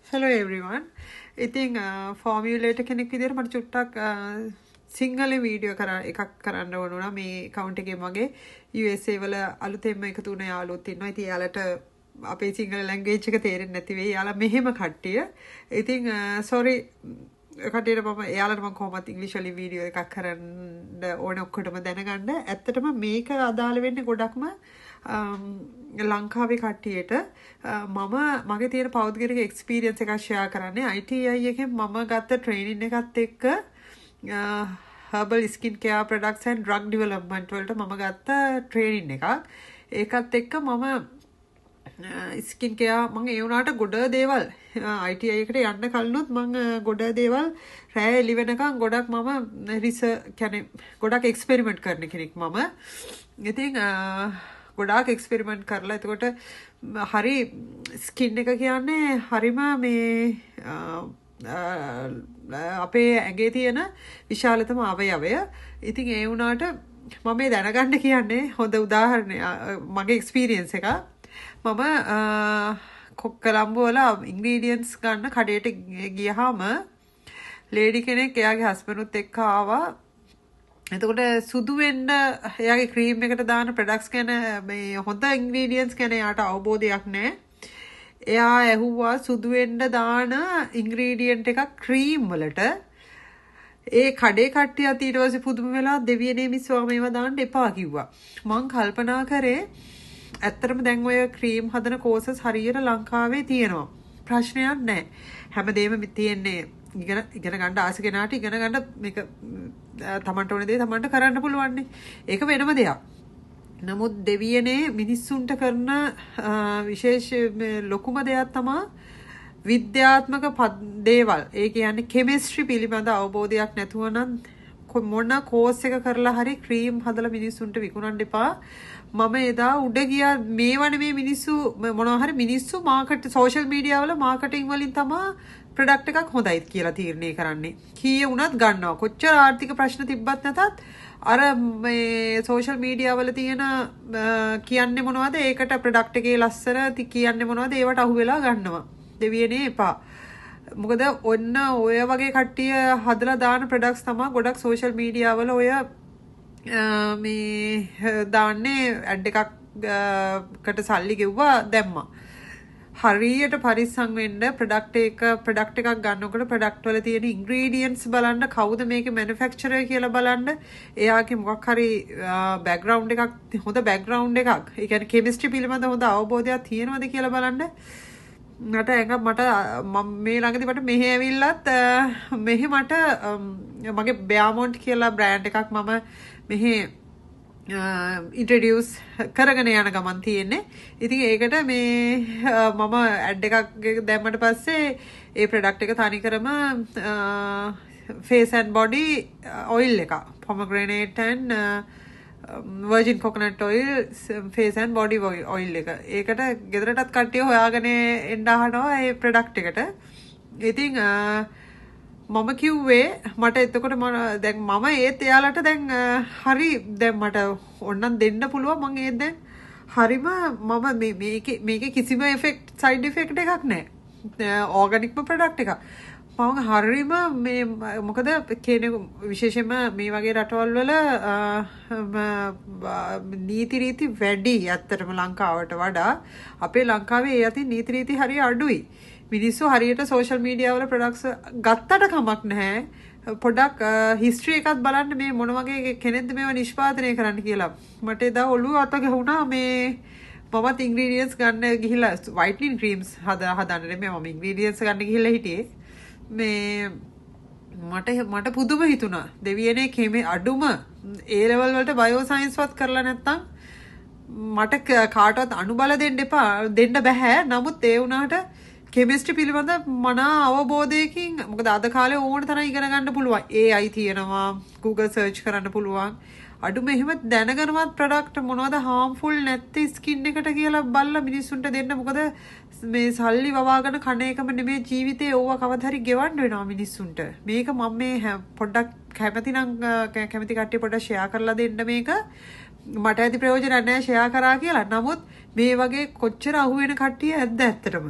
Hello everyone. ඉතින් ෆෝමියුලේටර් කෙනෙක් විදිහට මට චුට්ටක් සිංහලෙන් වීඩියෝ එකක් කරන්න ඕන වුණා මේ account එකේ මගේ USA වල අලුතෙන්ම එකතු වුණ යාළුවොත් ඉන්නවා. ඉතින් යාළුවට අපේ සිංහල language එක තේරෙන්නේ නැති වෙයි. යාළුවා මෙහෙම කට්ටිය. ඉතින් sorry කට්ටියට මම යාළුවට මම කොහොමද ඉංග්‍රීසි වලින් වීඩියෝ එකක් කරන්න ඕන ඔක්කොටම දැනගන්න. ඇත්තටම මේක අදාළ වෙන්නේ ගොඩක්ම ලංකාවේ කට්ටියට මම මගේ තියෙන පෞද්ගලික එක්ස්පීරියන්ස් එකක් ෂෙයා කරන්නේ ITI එකෙන් මම ගත්ත ට්‍රේනින් එකත් එක්ක herbal skin care products and drug development වලට මම ගත්ත ට්‍රේනින් එකක්. ඒකත් එක්ක මම ස්කින් කෙයා මම ඒ වුණාට ගොඩ දේවල් ITI එකට යන්න කලිනුත් මම ගොඩ දේවල් රෑ එළි වෙනකන් ගොඩක් මම කියන්නේ ගොඩක් එක්ස්පෙරිමන්ට් කරන කෙනෙක් මම. ඉතින් ගොඩාක් එක්ස්පෙරිමන්ට් කරලා එතකොට හරි ස්කින් එක කියන්නේ හරිම මේ අපේ ඇඟේ තියෙන විශාලතම අවයවය. ඉතින් ඒ වුණාට මම මේ දැනගන්න කියන්නේ හොඳ උදාහරණයක් මගේ එක්ස්පීරියන්ස් එක. මම කොළඹ වල ඉන්ග්‍රීඩියන්ට්ස් ගන්න කඩේට ගියාම ලේඩි කෙනෙක් එයාගේ හස්බන්ඩ්ුත් එක්ක ආවා. එතකොට සුදු වෙන්න එයාගේ ක්‍රීම් එකට දාන ප්‍රොඩක්ට්ස් ගැන මේ හොඳ ඉන්ග්‍රීඩියන්ට්ස් ගැන එයාට අවබෝධයක් නැහැ. එයා ඇහුවා සුදු වෙන්න දාන ඉන්ග්‍රීඩියන්ට් එකක් ක්‍රීම් වලට. ඒ කඩේ කට්ටියත් ඊට පස්සේ පුදුම වෙලා දෙවියනේ මිස්වා මේවා දාන්න එපා කිව්වා. මං කල්පනා කරේ ඇත්තටම දැන් ඔය ක්‍රීම් හදන කෝසස් හරියට ලංකාවේ තියෙනවා. ප්‍රශ්නයක් නැහැ. හැමදේම තියෙන්නේ ඉගෙන ගන්න ආස කෙනාට ඉගෙන ගන්න මේක තමන්ට ඕන දේ තමන්ට කරන්න පුළුවන්. ඒක වෙනම දෙයක්. නමුත් දෙවියනේ මිනිස්සුන්ට කරන විශේෂ ලොකුම දෙයක් තමයි විද්‍යාත්මක දේවල්. ඒ කියන්නේ කෙමිස්ට්‍රි පිළිබඳ අවබෝධයක් නැතුව නම් මොන කෝස් එක කරලා හරි ක්‍රීම් හදලා මිනිස්සුන්ට විකුණන්න එපා. මම එදා උඩ ගියා මේවනේ මේ මිනිස්සු මොනවා හරි මිනිස්සු මාකට් සෝෂල් මීඩියා වල මාකටිං වලින් තමයි ප්‍රොඩක්ට් එකක් හොඳයි කියලා තීරණය කරන්නේ. කීයේ වුණත් ගන්නවා. කොච්චර ආර්ථික ප්‍රශ්න තිබ්බත් නැතත් අර මේ සෝෂල් මීඩියා වල තියෙන කියන්නේ මොනවද? ඒකට ප්‍රොඩක්ට් එකේ ලස්සන කියන්නේ මොනවද? ඒවට අහු වෙලා ගන්නවා. දෙවියනේ එපා. මොකද ඔන්න ඔය වගේ කට්ටිය හදලා දාන ප්‍රොඩක්ට්ස් තමයි ගොඩක් සෝෂල් මීඩියා වල ඔය මේ දාන්නේ ඇඩ් එකකට සල්ලි ගෙව්වා දැම්මා. හරියට පරිස්සම් වෙන්න ප්‍රොඩක්ට් එකක් ගන්නකොට ප්‍රොඩක්ට් වල තියෙන ඉන්ග්‍රීඩියන්ට්ස් බලන්න කවුද මේකේ මැනුෆැක්චරර් කියලා බලන්න. එයාගේ මොකක් හරි බෑග්ග්‍රවුන්ඩ් එකක් හොඳ බෑග්ග්‍රවුන්ඩ් එකක්. ඒ කියන්නේ කෙමිස්ට්‍රි පිළිබඳ හොඳ අවබෝධයක් තියෙනවද කියලා බලන්න. මට මම මේ ළඟදී මට මෙහෙ ඇවිල්ලත් මෙහෙ මට මගේ බෑමොන්ට් කියලා බ්‍රෑන්ඩ් එකක් මම මෙහෙ ඉන්ට්‍රොඩියුස් කරගෙන යන ගමන් තියෙන්නේ. ඉතින් ඒකට මේ මම ඇඩ් එකක් දැම්මට පස්සේ ඒ ප්‍රොඩක්ට් එක තනිකරම face and body oil එක pomegranate and virgin coconut oil face and body oil එක. ඒකට ගෙදරටත් කට්ටිය හොයාගෙන එන්න අහනවා ඒ ප්‍රොඩක්ට් එකට. ඉතින් මම කිව්වේ මට එතකොට දැන් මම ඒත් එයාලට දැන් හරි දැන් මට ඕනනම් දෙන්න පුළුවන්. මම ඒත් දැන් හරිම මම මේකේ කිසිම සයිඩ් ඉෆෙක්ට් එකක් නැහැ. ඕගනික්ම ප්‍රොඩක්ට් එකක්. මම හරිම මේ මොකද කෙනෙකු විශේෂයෙන්ම මේ වගේ රටවල් වල නීති රීති වැඩි. ඇත්තටම ලංකාවට වඩා අපේ ලංකාවේ ඒ අතින් නීති රීති හරිය අඩුයි. මිනිස්සු හරියට සෝෂල් මීඩියා වල ප්‍රොඩක්ට්ස් ගත්තට කමක් නැහැ. පොඩක් හිස්ටරි එකක් බලන්න මේ මොන වගේ කෙනෙක්ද මේව නිෂ්පාදනය කරන්න කියලා. මට එදා ඔළුව අත ගැහුණා මේ මමත් ඉන්ග්‍රීඩියන්ට්ස් ගන්න ගිහිල්ලා වයිට්නින් ක්‍රීම්ස් හදන්න නෙමෙයි මම ඉන්ග්‍රීඩියන්ට්ස් ගන්න ගිහිල්ලා හිටියේ. මේ මට පුදුම හිතුණා. දෙවියනේ කෙමේ අඩුම ඒ ලෙවල් වලට බයෝ සයන්ස් වත් කරලා නැත්තම් මට කාටවත් අනුබල දෙන්න බෑ. නමුත් ඒ වුණාට කෙමිස්ට්‍රි පිළිබඳ මනා අවබෝධයකින් මොකද අද කාලේ ඕන තරම් ඉගෙන ගන්න පුළුවන්. AI තියෙනවා. Google search කරන්න පුළුවන්. අඩුම එහෙම දැනගෙනවත් ප්‍රොඩක්ට් මොනවද harmful නැති ස්කින් එකට කියලා බලලා මිනිස්සුන්ට දෙන්න. මොකද මේ සල්ලි වවාගෙන කණ එකම නෙමේ ජීවිතේ ඕවා කවදා හරි ගෙවන්න වෙනවා මිනිස්සුන්ට. මේක මම මේ පොඩ්ඩක් කැමති කට්ටිය පොඩ්ඩක් ෂෙයා කරලා දෙන්න මේක. මට ඇති ප්‍රයෝජනයක් නැහැ ෂෙයා කරා කියලා. නමුත් මේ වගේ කොච්චර අහුවෙන කට්ටිය ඇද්ද ඇත්තටම.